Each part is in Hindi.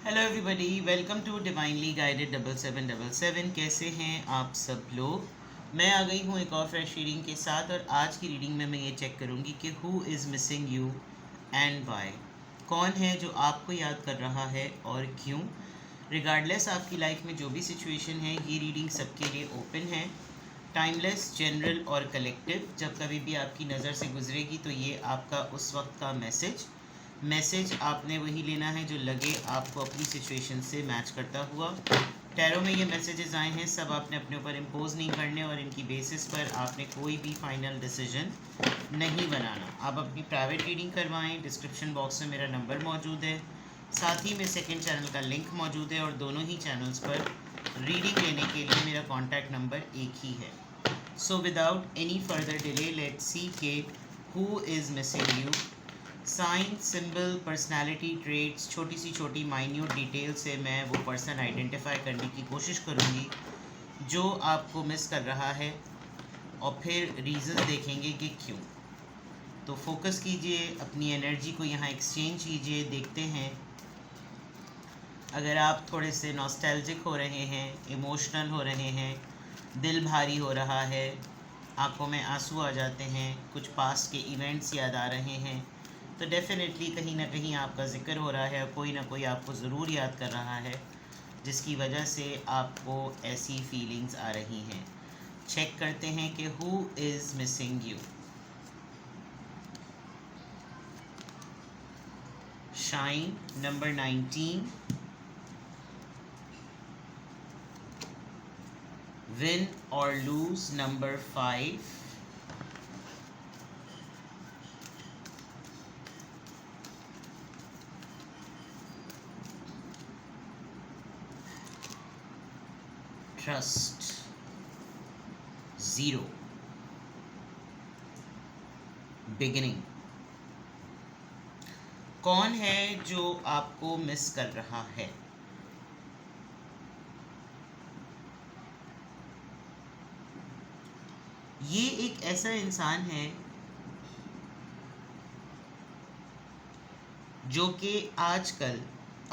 Hello everybody, welcome to divinely guided 7777। कैसे हैं आप सब लोग। मैं आ गई हूँ एक और फ्रेश रीडिंग के साथ, और आज की रीडिंग में मैं ये चेक करूँगी कि who is missing you and why. कौन है जो आपको याद कर रहा है और क्यों। रिगार्डलेस आपकी लाइफ में जो भी सिचुएशन है, ये रीडिंग सबके लिए ओपन है। टाइमलेस, जनरल और कलेक्टिव। जब कभी भी आपकी नज़र से गुजरेगी तो ये आपका उस वक्त का मैसेज आपने वही लेना है जो लगे आपको अपनी सिचुएशन से मैच करता हुआ। टैरो में ये मैसेजेस आए हैं, सब आपने अपने ऊपर इम्पोज नहीं करने, और इनकी बेसिस पर आपने कोई भी फाइनल डिसीजन नहीं बनाना। आप अपनी प्राइवेट रीडिंग करवाएं। डिस्क्रिप्शन बॉक्स में मेरा नंबर मौजूद है, साथ ही में सेकंड चैनल का लिंक मौजूद है, और दोनों ही चैनल्स पर रीडिंग लेने के लिए मेरा कॉन्टैक्ट नंबर एक ही है। So without any further delay, let's see के who is missing you. Sign, symbol, personality traits, छोटी माइन्यूट डिटेल से मैं वो पर्सन आइडेंटिफाई करने की कोशिश करूँगी जो आपको मिस कर रहा है, और फिर रीज़न देखेंगे कि क्यों। तो फोकस कीजिए, अपनी एनर्जी को यहाँ एक्सचेंज कीजिए। देखते हैं, अगर आप थोड़े से नॉस्टैल्जिक हो रहे हैं, इमोशनल हो रहे हैं, दिल भारी हो रहा है, आंखों में आंसू आ जाते हैं, कुछ पास्ट के इवेंट्स याद आ रहे हैं, तो डेफिनेटली कहीं ना कहीं आपका ज़िक्र हो रहा है, कोई ना कोई आपको ज़रूर याद कर रहा है, जिसकी वजह से आपको ऐसी फीलिंग्स आ रही हैं। चेक करते हैं कि who is missing you. Shine number 19, win और लूज नंबर 5, ट्रस्ट 0, बिगिनिंग। कौन है जो आपको मिस कर रहा है। ये एक ऐसा इंसान है जो कि आजकल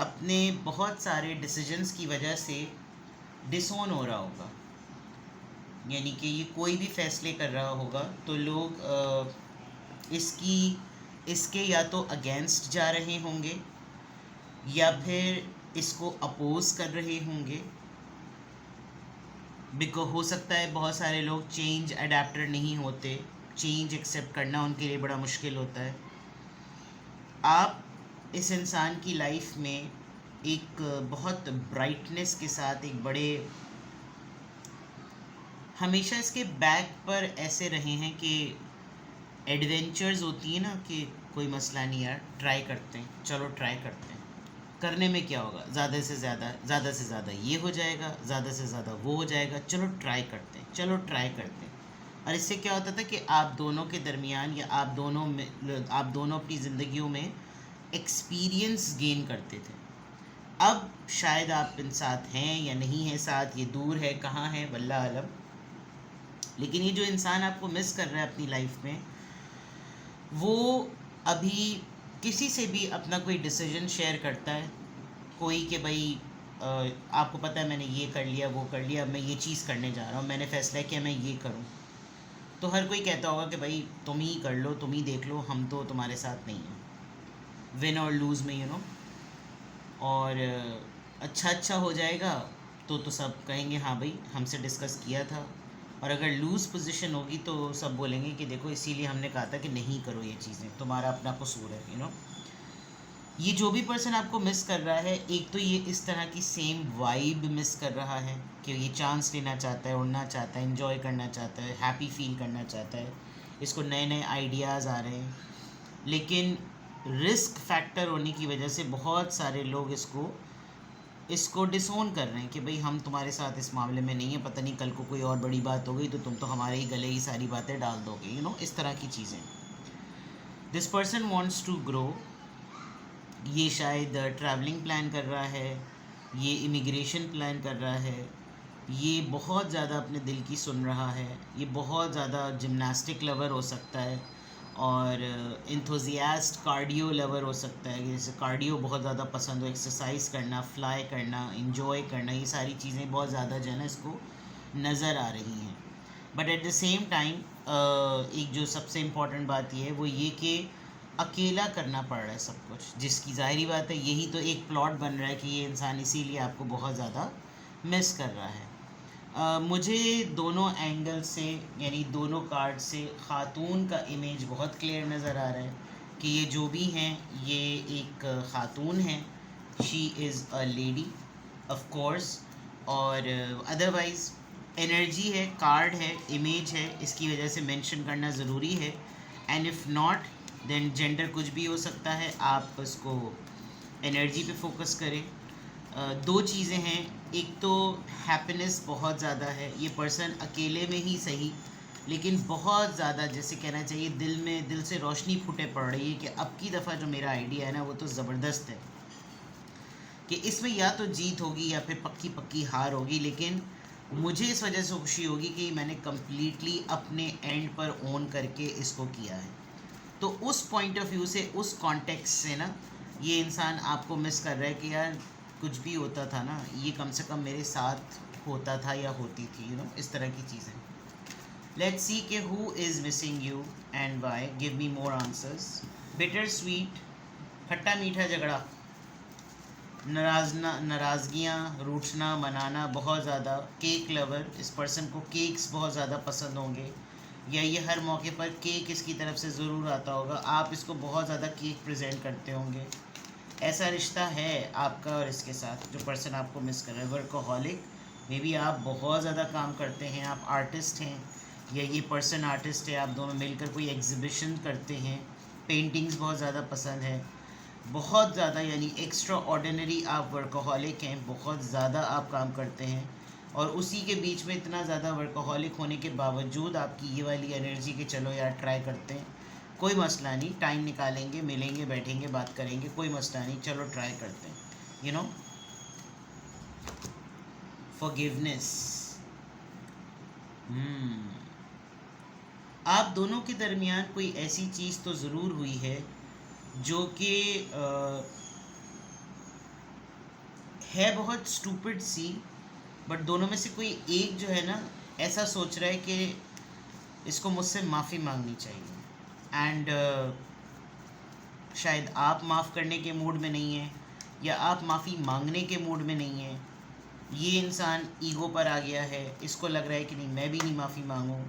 अपने बहुत सारे डिसीजंस की वजह से डिसोन हो रहा होगा। यानी कि ये कोई भी फैसले कर रहा होगा तो लोग इसके या तो अगेंस्ट जा रहे होंगे, या फिर इसको अपोज कर रहे होंगे। बिकॉज हो सकता है बहुत सारे लोग चेंज अडेप्टर नहीं होते, चेंज एक्सेप्ट करना उनके लिए बड़ा मुश्किल होता है। आप इस इंसान की लाइफ में एक बहुत ब्राइटनेस के साथ, एक बड़े, हमेशा इसके बैक पर ऐसे रहे हैं कि एडवेंचर्स होती है ना, कि कोई मसला नहीं यार, ट्राई करते हैं, चलो ट्राई करते हैं, करने में क्या होगा, ज़्यादा से ज़्यादा ये हो जाएगा, ज़्यादा से ज़्यादा वो हो जाएगा, चलो ट्राई करते हैं, चलो ट्राई करते हैं। और इससे क्या होता था कि आप दोनों के दरमियान, या आप दोनों अपनी ज़िंदगियों में एक्सपीरियंस गेन करते थे। अब शायद आप इन साथ हैं या नहीं हैं साथ, ये दूर है, कहाँ है, वल्लाह आलम। लेकिन ये जो इंसान आपको मिस कर रहा है अपनी लाइफ में, वो अभी किसी से भी अपना कोई डिसीजन शेयर करता है, कोई कि भाई आपको पता है मैंने ये कर लिया, वो कर लिया, मैं ये चीज़ करने जा रहा हूँ, मैंने फैसला किया मैं ये करूँ, तो हर कोई कहता होगा कि भाई तुम ही कर लो, तुम ही देख लो, हम तो तुम्हारे साथ नहीं हैं। विन और लूज़ में और अच्छा हो जाएगा तो सब कहेंगे हाँ भाई हमसे डिस्कस किया था, और अगर लूज़ पोजीशन होगी तो सब बोलेंगे कि देखो इसीलिए हमने कहा था कि नहीं करो ये चीज़ें, तुम्हारा अपना कसूर है। ये जो भी पर्सन आपको मिस कर रहा है, एक तो ये इस तरह की सेम वाइब मिस कर रहा है कि ये चांस लेना चाहता है, उड़ना चाहता है, एंजॉय करना चाहता है, हैप्पी फील करना चाहता है, इसको नए नए आइडियाज़ आ रहे हैं। लेकिन रिस्क फैक्टर होने की वजह से बहुत सारे लोग इसको डिसोन कर रहे हैं कि भाई हम तुम्हारे साथ इस मामले में नहीं है, पता नहीं कल को कोई और बड़ी बात हो गई तो तुम तो हमारे ही गले ही सारी बातें डाल दोगे, इस तरह की चीज़ें। This person wants to grow. ये शायद ट्रैवलिंग प्लान कर रहा है, ये इमिग्रेशन प्लान कर रहा है, ये बहुत ज़्यादा अपने दिल की सुन रहा है, ये बहुत ज़्यादा जिम्नास्टिक लवर हो सकता है, और इंथुजियास्ट कार्डियो लवर हो सकता है, जैसे कार्डियो बहुत ज़्यादा पसंद हो, एक्सरसाइज करना, फ्लाई करना, इंजॉय करना, ये सारी चीज़ें बहुत ज़्यादा जो है ना इसको नज़र आ रही हैं। But at the same time एक जो सबसे इम्पॉर्टेंट बात ये है वो ये कि अकेला करना पड़ रहा है सब कुछ, जिसकी ज़ाहिरी बात है यही तो एक प्लॉट बन रहा है कि ये इंसान इसीलिए आपको बहुत ज़्यादा मिस कर रहा है। मुझे दोनों एंगल से यानी दोनों कार्ड से ख़ातून का इमेज बहुत क्लियर नज़र आ रहा है कि ये जो भी हैं ये एक ख़ातून है, she is a lady of course. और अदरवाइज़ एनर्जी है, कार्ड है, इमेज है, इसकी वजह से मेंशन करना ज़रूरी है। And if not then gender कुछ भी हो सकता है, आप उसको एनर्जी पे फोकस करें। दो चीज़ें हैं, एक तो हैप्पीनेस बहुत ज़्यादा है, ये पर्सन अकेले में ही सही लेकिन बहुत ज़्यादा जैसे कहना चाहिए दिल से रोशनी फूटे पड़ रही है कि अब की दफ़ा जो मेरा आइडिया है ना वो तो ज़बरदस्त है कि इसमें या तो जीत होगी या फिर पक्की पक्की हार होगी, लेकिन मुझे इस वजह से खुशी होगी कि मैंने कम्प्लीटली अपने एंड पर ओन करके इसको किया है। तो उस पॉइंट ऑफ व्यू से, उस कॉन्टेक्स्ट से ना ये इंसान आपको मिस कर रहा है कि यार कुछ भी होता था ना ये कम से कम मेरे साथ होता था या होती थी, इस तरह की चीज़ें। लेट्स सी कि who is missing you and why. Give me more answers. Bitter sweet, खट्टा मीठा झगड़ा, नाराज़गियाँ, रूठना मनाना बहुत ज़्यादा, केक लवर, इस पर्सन को केक्स बहुत ज़्यादा पसंद होंगे या ये हर मौके पर केक इसकी तरफ से ज़रूर आता होगा, आप इसको बहुत ज़्यादा केक प्रेजेंट करते होंगे। ऐसा रिश्ता है आपका और इसके साथ जो पर्सन आपको मिस कर रहा है। वर्कोहॉलिक, मे बी आप बहुत ज़्यादा काम करते हैं, आप आर्टिस्ट हैं या ये पर्सन आर्टिस्ट है, आप दोनों मिलकर कोई एग्जीबिशन करते हैं, पेंटिंग्स बहुत ज़्यादा पसंद है, बहुत ज़्यादा यानी एक्स्ट्रा ऑर्डिनरी आप वर्कोहॉलिक हैं, बहुत ज़्यादा आप काम करते हैं और उसी के बीच में इतना ज़्यादा वर्कोहॉलिक होने के बावजूद आपकी ये वाली एनर्जी कि चलो यार ट्राई करते हैं, कोई मसला नहीं, टाइम निकालेंगे, मिलेंगे, बैठेंगे, बात करेंगे, कोई मसला नहीं, चलो ट्राई करते हैं, फॉरगिवनेस। आप दोनों के दरमियान कोई ऐसी चीज़ तो ज़रूर हुई है जो कि है बहुत स्टूपिड सी, बट दोनों में से कोई एक जो है ना ऐसा सोच रहा है कि इसको मुझसे माफ़ी मांगनी चाहिए एंड शायद आप माफ़ करने के मूड में नहीं हैं या आप माफ़ी मांगने के मूड में नहीं हैं। ये इंसान ईगो पर आ गया है, इसको लग रहा है कि नहीं मैं भी नहीं माफ़ी मांगूं,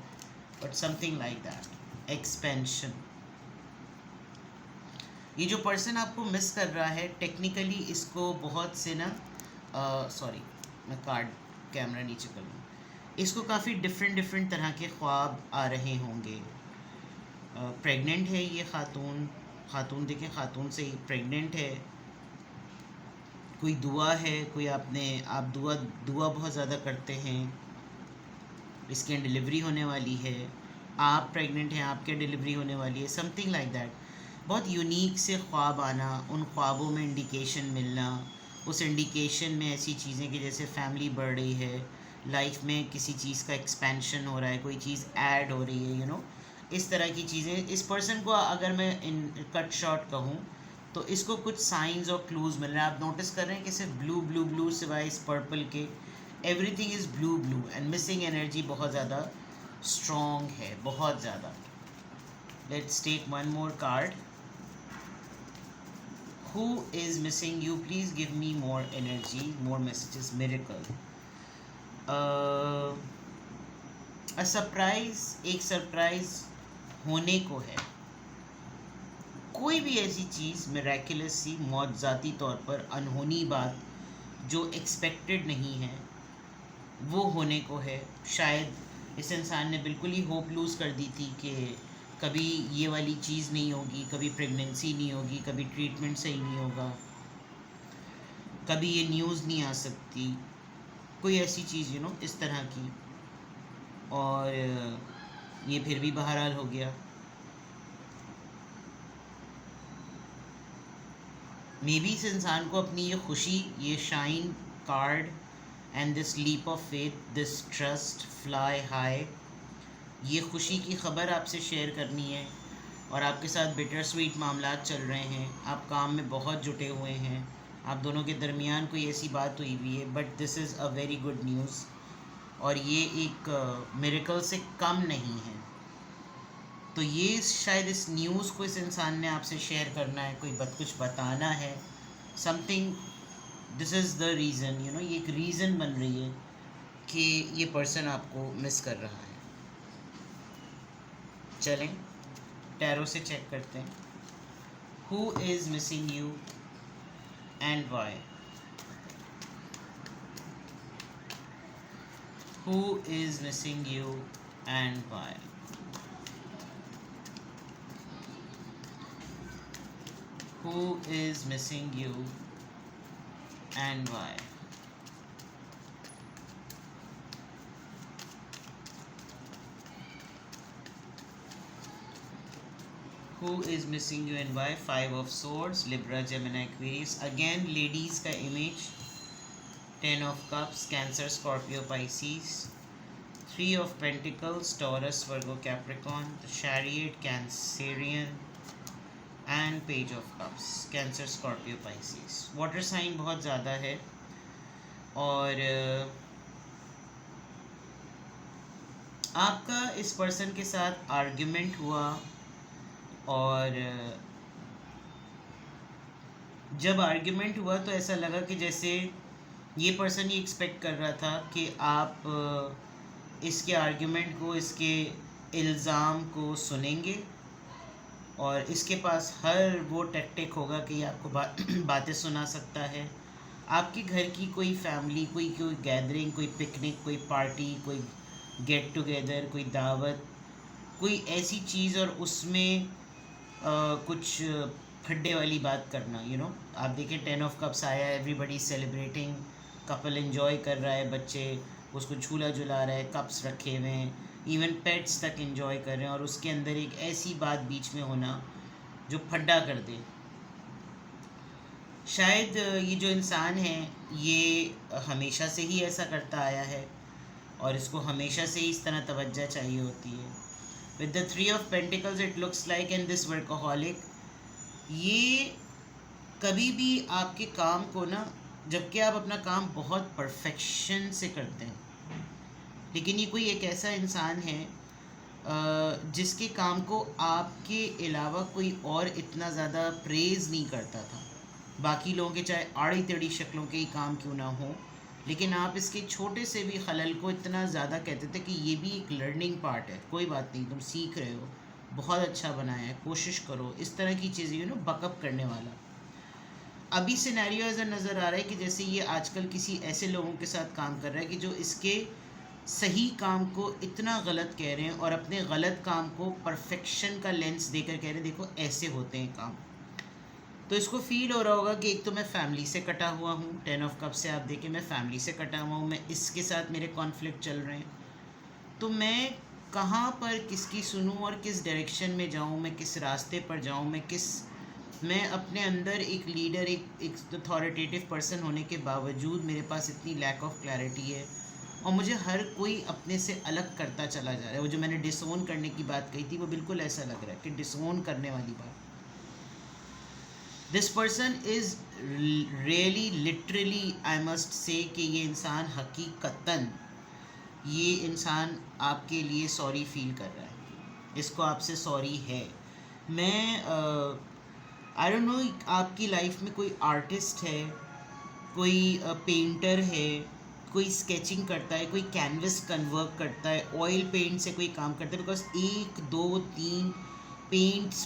but something like that, expansion. ये जो पर्सन आपको मिस कर रहा है टेक्निकली इसको बहुत से ना सॉरी मैं कार्ड कैमरा नीचे कर लूँ, इसको काफ़ी डिफरेंट तरह के ख्वाब आ रहे होंगे। प्रेग्नेंट है ये खातून देखिए, खातून से ही प्रेग्नेंट है, कोई दुआ है, कोई आप दुआ बहुत ज़्यादा करते हैं, इसके डिलीवरी होने वाली है, आप प्रेग्नेंट हैं, आपके डिलीवरी होने वाली है, समथिंग लाइक दैट। बहुत यूनिक से ख्वाब आना, उन ख्वाबों में इंडिकेशन मिलना, उस इंडिकेशन में ऐसी चीज़ें कि जैसे फैमिली बढ़ रही है, लाइफ में किसी चीज़ का एक्सपेंशन हो रहा है, कोई चीज़ ऐड हो रही है, इस तरह की चीज़ें। इस पर्सन को अगर मैं इन कट शॉर्ट कहूँ तो इसको कुछ साइंस और क्लूज़ मिल रहे हैं। आप नोटिस कर रहे हैं कि सिर्फ ब्लू सिवाय इस पर्पल के everything is blue and missing energy बहुत ज़्यादा स्ट्रॉन्ग है, बहुत ज़्यादा। Let's take one more card. Who is missing you? Please give me more energy, more messages. Miracle. A surprise, एक सरप्राइज होने को है, कोई भी ऐसी चीज़ मिरेकुलस सी, मौजज़ाती तौर पर अनहोनी बात जो एक्सपेक्टेड नहीं है वो होने को है। शायद इस इंसान ने बिल्कुल ही होप लूज़ कर दी थी कि कभी ये वाली चीज़ नहीं होगी, कभी प्रेगनेंसी नहीं होगी, कभी ट्रीटमेंट सही नहीं होगा, कभी ये न्यूज़ नहीं आ सकती, कोई ऐसी चीज़ इस तरह की, और ये फिर भी बहरहाल हो गया। मे बी इस इंसान को अपनी ये खुशी, ये shine card and this leap of faith, this trust, fly high, ये खुशी की ख़बर आपसे शेयर करनी है और आपके साथ बिटर स्वीट मामलात चल रहे हैं, आप काम में बहुत जुटे हुए हैं, आप दोनों के दरमियान कोई ऐसी बात हुई हुई है, but this is a very good news और ये एक मिरेकल से कम नहीं है। तो ये शायद इस न्यूज़ को इस इंसान ने आपसे शेयर करना है, कोई कुछ बताना है, something, this is the reason, you know, ये एक रीज़न बन रही है कि ये पर्सन आपको मिस कर रहा है। चलें टैरो से चेक करते हैं, who is missing you and why. Who is missing you and why? Who is missing you and why? Who is missing you and why? Five of Swords, Libra, Gemini, Aquarius. Again, ladies का image. Ten of Cups, Cancer, Scorpio, Pisces. Three of Pentacles, Taurus, Virgo, Capricorn. The Chariot, Cancerian. And Page of Cups, Cancer, Scorpio, Pisces. Water sign बहुत ज़्यादा है और आपका इस पर्सन के साथ आर्ग्यूमेंट हुआ और जब आर्ग्यूमेंट हुआ तो ऐसा लगा कि जैसे ये पर्सन ये एक्सपेक्ट कर रहा था कि आप इसके आर्ग्यूमेंट को, इसके इल्ज़ाम को सुनेंगे और इसके पास हर वो टैक्टिक होगा कि ये आपको बातें सुना सकता है। आपके घर की कोई फैमिली, कोई गैदरिंग, कोई पिकनिक, कोई पार्टी, कोई गेट टुगेदर, कोई दावत, कोई ऐसी चीज़ और उसमें कुछ फड्डे वाली बात करना, यू नो। आप देखें 10 ऑफ कप्स आया है, एवरीबडी सेलिब्रेटिंग, कपल एंजॉय कर रहा है, बच्चे उसको झूला झुला रहे हैं, कप्स रखे हुए हैं, इवन पेट्स तक एंजॉय कर रहे हैं और उसके अंदर एक ऐसी बात बीच में होना जो फड्डा कर दे। शायद ये जो इंसान है ये हमेशा से ही ऐसा करता आया है और इसको हमेशा से ही इस तरह तवज्जो चाहिए होती है। With the 3 of pentacles it looks like and this workaholic, ये कभी भी आपके काम को ना, जबकि आप अपना काम बहुत परफेक्शन से करते हैं, लेकिन ये कोई एक ऐसा इंसान है जिसके काम को आपके अलावा कोई और इतना ज़्यादा प्रेज़ नहीं करता था। बाकी लोगों के चाहे आड़ी टेढ़ी शक्लों के ही काम क्यों ना हो, लेकिन आप इसके छोटे से भी खलल को इतना ज़्यादा कहते थे कि ये भी एक लर्निंग पार्ट है, कोई बात नहीं, तुम सीख रहे हो, बहुत अच्छा बनाया है, कोशिश करो, इस तरह की चीज़ें, यू नो, बकअप करने वाला। अभी सिनेरियो ऐसा नज़र आ रहा है कि जैसे ये आजकल किसी ऐसे लोगों के साथ काम कर रहा है कि जो इसके सही काम को इतना गलत कह रहे हैं और अपने गलत काम को परफेक्शन का लेंस देकर कह रहे हैं देखो ऐसे होते हैं काम। तो इसको फील हो रहा होगा कि एक तो मैं फैमिली से कटा हुआ हूँ, 10 ऑफ कप से आप देखें मैं फैमिली से कटा हुआ हूँ, मैं इसके साथ मेरे कॉन्फ्लिक्ट चल रहे हैं, तो मैं कहाँ पर किसकी सुनूँ और किस डायरेक्शन में जाऊँ, मैं किस रास्ते पर जाऊँ, मैं अपने अंदर एक लीडर, एक अथॉरिटेटिव पर्सन होने के बावजूद मेरे पास इतनी लैक ऑफ क्लैरिटी है और मुझे हर कोई अपने से अलग करता चला जा रहा है। वो जो मैंने डिसोन करने की बात कही थी वो बिल्कुल ऐसा लग रहा है कि डिसोन करने वाली बात। This person is really literally, I must say, कि ये इंसान हकीकतन, ये इंसान आपके लिए सॉरी फील कर रहा है, इसको आपसे सॉरी है। मैं आई डोंट नो आपकी लाइफ में कोई आर्टिस्ट है, कोई पेंटर है, कोई स्केचिंग करता है, कोई कैनवस कन्वर्क करता है, ऑयल पेंट से कोई काम करता है, because 1 2 3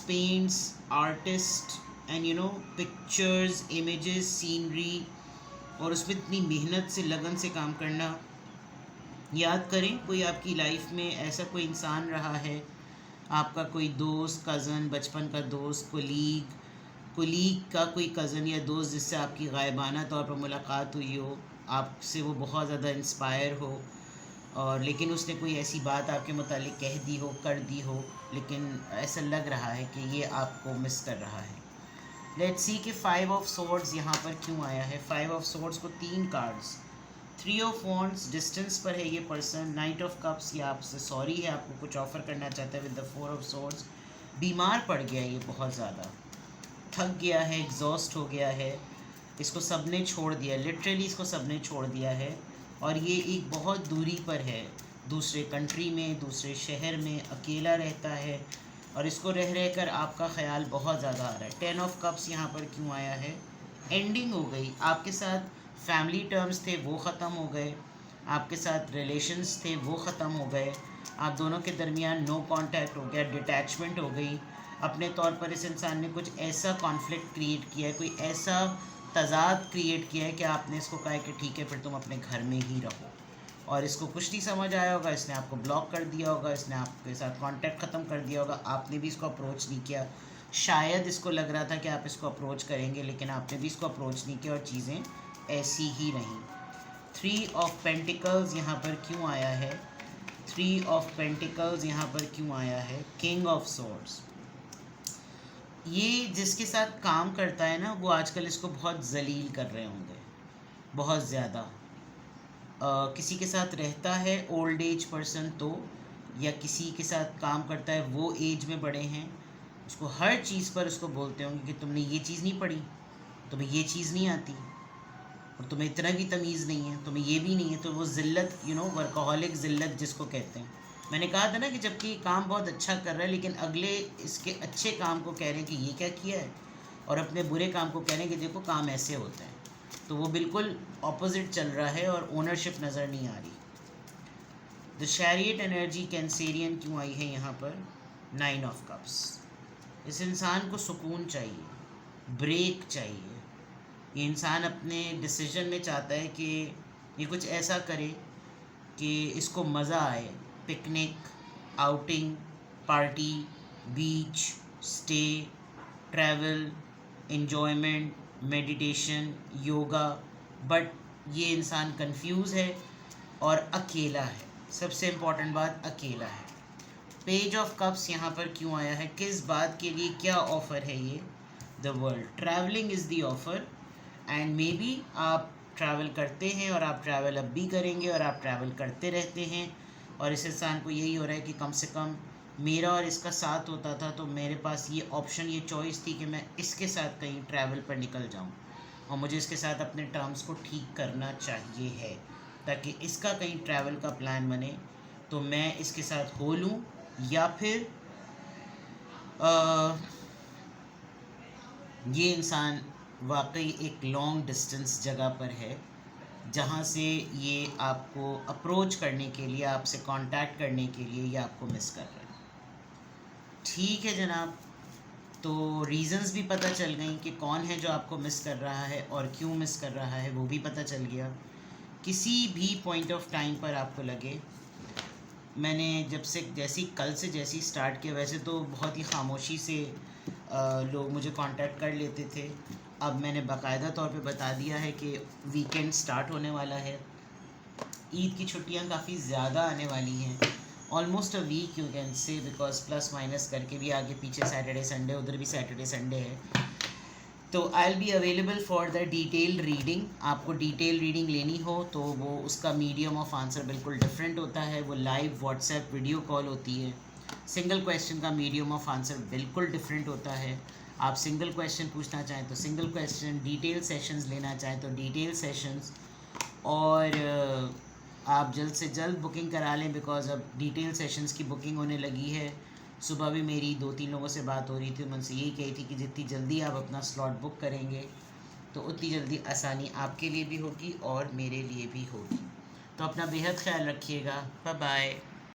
paints artist and you know pictures, images, scenery, और उसमें इतनी मेहनत से, लगन से काम करना। याद करें कोई आपकी लाइफ में ऐसा कोई इंसान रहा है, आपका कोई दोस्त, कज़न, बचपन का दोस्त, कुलीग का कोई कज़न या दोस्त जिससे आपकी गायबाना तौर पर मुलाकात हुई हो, आपसे वो बहुत ज़्यादा इंस्पायर हो, और लेकिन उसने कोई ऐसी बात आपके मुतालिक कह दी हो, कर दी हो, लेकिन ऐसा लग रहा है कि ये आपको मिस कर रहा है। लेट्स सी कि 5 ऑफ सोर्ड्स यहाँ पर क्यों आया है। 5 ऑफ सोर्ड्स को 3 कार्ड्स, 3 ऑफ वॉन्ड्स, डिस्टेंस पर है ये पर्सन, नाइट ऑफ कप्स, ये आपसे सॉरी है, आपको कुछ ऑफ़र करना चाहता है विद द 4 ऑफ सोर्ड्स, बीमार पड़ गया ये बहुत ज़्यादा, थक गया है, एग्जॉस्ट हो गया है, इसको सबने छोड़ दिया, लिटरली इसको सबने छोड़ दिया है। और ये एक बहुत दूरी पर है, दूसरे कंट्री में, दूसरे शहर में अकेला रहता है, और इसको रह रह कर आपका ख्याल बहुत ज़्यादा आ रहा है। 10 ऑफ कप्स यहाँ पर क्यों आया है? एंडिंग हो गई, आपके साथ फैमिली टर्म्स थे वो ख़त्म हो गए, आपके साथ रिलेशंस थे वो ख़त्म हो गए, आप दोनों के दरमियान नो कांटेक्ट हो गया, डिटैचमेंट हो गई। अपने तौर पर इस इंसान ने कुछ ऐसा कॉन्फ्लिक्ट क्रिएट किया है, कोई ऐसा तज़ाद क्रिएट किया है कि आपने इसको कहा है कि ठीक है फिर तुम अपने घर में ही रहो, और इसको कुछ नहीं समझ आया होगा, इसने आपको ब्लॉक कर दिया होगा, इसने आपके साथ कांटेक्ट ख़त्म कर दिया होगा, आपने भी इसको अप्रोच नहीं किया। शायद इसको लग रहा था कि आप इसको अप्रोच करेंगे, लेकिन आपने भी इसको अप्रोच नहीं किया और चीज़ें ऐसी ही रहीं। 3 ऑफ पेंटिकल्स यहाँ पर क्यों आया है? 3 ऑफ पेंटिकल्स यहाँ पर क्यों आया है? King of swords. ये जिसके साथ काम करता है ना, वो आजकल इसको बहुत जलील कर रहे होंगे, बहुत ज़्यादा। किसी के साथ रहता है ओल्ड एज पर्सन तो, या किसी के साथ काम करता है वो एज में बड़े हैं, उसको हर चीज़ पर उसको बोलते होंगे कि तुमने ये चीज़ नहीं पढ़ी, तुम्हें ये चीज़ नहीं आती, और तुम्हें इतना भी तमीज़ नहीं है, तुम्हें ये भी नहीं है। तो वो ज़िल्लत, वर्कहोलिक ज़िल्लत जिसको कहते हैं। मैंने कहा था ना कि जबकि काम बहुत अच्छा कर रहा है, लेकिन अगले इसके अच्छे काम को कह रहे हैं कि ये क्या किया है, और अपने बुरे काम को कह रहे हैं कि देखो काम ऐसे होता है। तो वो बिल्कुल ऑपोजिट चल रहा है और ओनरशिप नज़र नहीं आ रही। द चैरियट एनर्जी कैंसेरियन क्यों आई है यहाँ पर? 9 ऑफ कप्स। इस इंसान को सुकून चाहिए, ब्रेक चाहिए। ये इंसान अपने डिसीजन में चाहता है कि ये कुछ ऐसा करे कि इसको मज़ा आए, picnic, outing, party, beach, stay, travel, enjoyment, meditation, yoga. But ये इंसान कंफ्यूज है और अकेला है। सबसे इम्पॉर्टेंट बात, अकेला है। पेज ऑफ कप्स यहाँ पर क्यों आया है? किस बात के लिए, क्या ऑफ़र है ये? The world. Travelling is the offer, and may be आप ट्रैवल करते हैं, और आप ट्रैवल अब भी करेंगे, और आप ट्रैवल करते रहते हैं। और इस इंसान को यही हो रहा है कि कम से कम मेरा और इसका साथ होता था तो मेरे पास ये ऑप्शन, ये चॉइस थी कि मैं इसके साथ कहीं ट्रैवल पर निकल जाऊं, और मुझे इसके साथ अपने टर्म्स को ठीक करना चाहिए है, ताकि इसका कहीं ट्रैवल का प्लान बने तो मैं इसके साथ हो लूँ, या फिर ये इंसान वाकई एक लॉन्ग डिस्टेंस जगह पर है, जहाँ से ये आपको अप्रोच करने के लिए, आपसे कांटेक्ट करने के लिए ये आपको मिस कर रहा है। ठीक है जनाब, तो रीज़न्स भी पता चल गई कि कौन है जो आपको मिस कर रहा है और क्यों मिस कर रहा है, वो भी पता चल गया। किसी भी पॉइंट ऑफ टाइम पर आपको लगे, मैंने कल से जैसी स्टार्ट किया, वैसे तो बहुत ही खामोशी से लोग मुझे कांटेक्ट कर लेते थे। अब मैंने बाकायदा तौर पे बता दिया है कि वीकेंड स्टार्ट होने वाला है, ईद की छुट्टियां काफ़ी ज़्यादा आने वाली हैं, almost a week you can say, because plus minus करके भी आगे पीछे सैटरडे संडे, उधर भी सैटरडे संडे है। तो I will be available for the detail reading. आपको डिटेल रीडिंग लेनी हो तो वो उसका मीडियम ऑफ आंसर बिल्कुल डिफरेंट होता है, वो लाइव व्हाट्सएप वीडियो कॉल होती है। सिंगल क्वेश्चन का मीडियम ऑफ आंसर बिल्कुल डिफरेंट होता है। आप सिंगल क्वेश्चन पूछना चाहें तो सिंगल क्वेश्चन, डिटेल सेशंस लेना चाहें तो डिटेल सेशंस, और आप जल्द से जल्द बुकिंग करा लें, बिकॉज अब डिटेल सेशंस की बुकिंग होने लगी है। सुबह भी मेरी 2-3 लोगों से बात हो रही थी, उनसे यही कही थी कि जितनी जल्दी आप अपना स्लॉट बुक करेंगे तो उतनी जल्दी आसानी आपके लिए भी होगी और मेरे लिए भी होगी। तो अपना बेहद ख्याल रखिएगा। Bye bye.